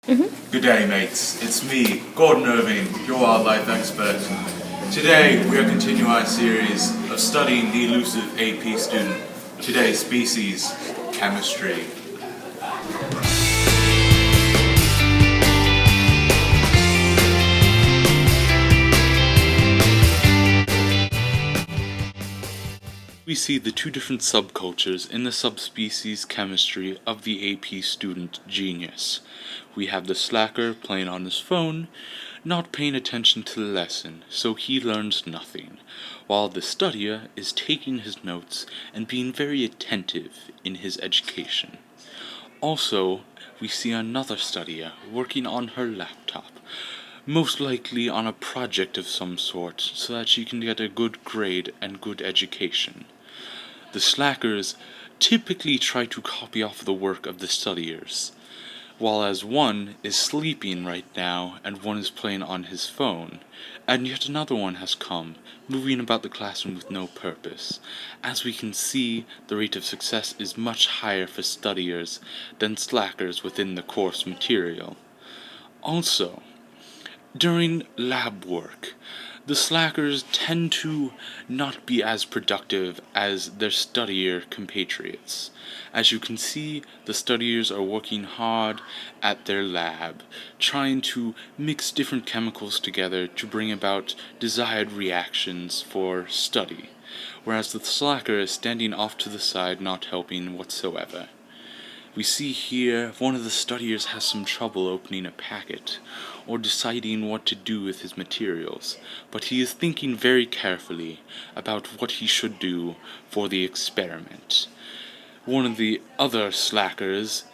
Good day, mates. It's me, Gordon Irving, your wildlife expert. Today, we are continuing our series of studying the elusive AP student. Today's species, chemistry. We see the two different subcultures in the subspecies chemistry of the AP student genius. We have the slacker playing on his phone, not paying attention to the lesson, so he learns nothing, while the studier is taking his notes and being very attentive in his education. Also, we see another studier working on her laptop, most likely on a project of some sort, so that she can get a good grade and good education. The slackers typically try to copy off the work of the studiers, while as one is sleeping right now and one is playing on his phone, and yet another one has come, moving about the classroom with no purpose. As we can see, the rate of success is much higher for studiers than slackers within the course material. Also, during lab work, the slackers tend to not be as productive as their studier compatriots. As you can see, the studiers are working hard at their lab, trying to mix different chemicals together to bring about desired reactions for study, whereas the slacker is standing off to the side, not helping whatsoever. We see here one of the studiers has some trouble opening a packet, or deciding what to do with his materials, but he is thinking very carefully about what he should do for the experiment. One of the other slackers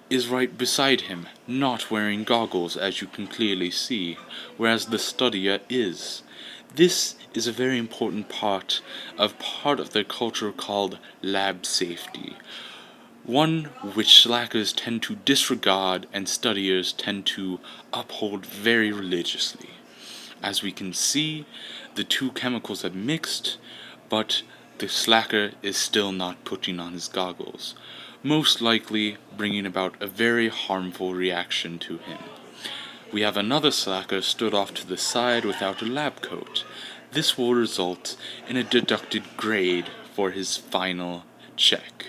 is right beside him, not wearing goggles, as you can clearly see, whereas the studier is. This is a very important part of their culture called lab safety, one which slackers tend to disregard and studiers tend to uphold very religiously. As we can see, the two chemicals have mixed, but the slacker is still not putting on his goggles, most likely bringing about a very harmful reaction to him. We have another slacker stood off to the side without a lab coat. This will result in a deducted grade for his final check.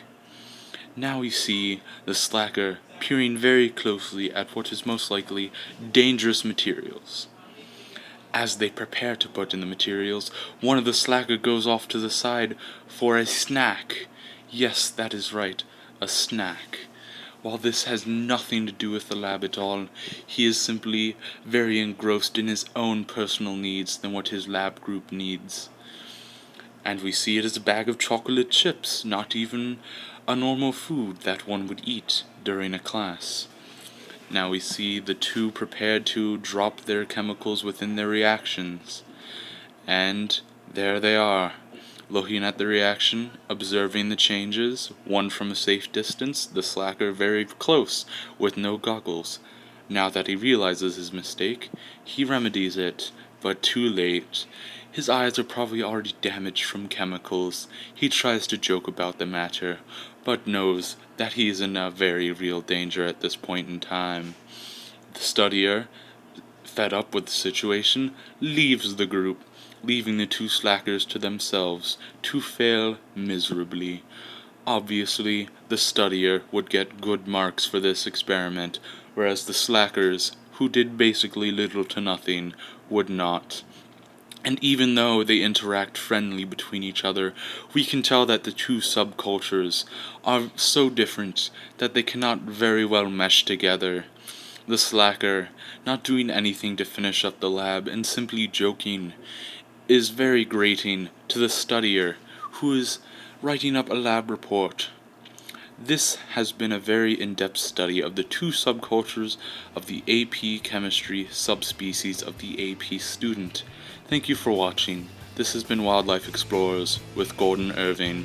Now we see the slacker peering very closely at what is most likely dangerous materials. As they prepare to put in the materials, one of the slacker goes off to the side for a snack. Yes, that is right, a snack. While this has nothing to do with the lab at all, he is simply very engrossed in his own personal needs than what his lab group needs. And we see it as a bag of chocolate chips, not even a normal food that one would eat during a class. Now we see the two prepared to drop their chemicals within their reactions. And there they are, looking at the reaction, observing the changes, one from a safe distance, the slacker very close, with no goggles. Now that he realizes his mistake, he remedies it, but too late. His eyes are probably already damaged from chemicals. He tries to joke about the matter, but knows that he is in a very real danger at this point in time. The studier, fed up with the situation, leaves the group, leaving the two slackers to themselves to fail miserably. Obviously, the studier would get good marks for this experiment, whereas the slackers, who did basically little to nothing, would not. And even though they interact friendly between each other, we can tell that the two subcultures are so different that they cannot very well mesh together. The slacker, not doing anything to finish up the lab and simply joking, is very grating to the studier, who is writing up a lab report. This has been a very in-depth study of the two subcultures of the AP Chemistry subspecies of the AP student. Thank you for watching. This has been Wildlife Explorers with Gordon Irving.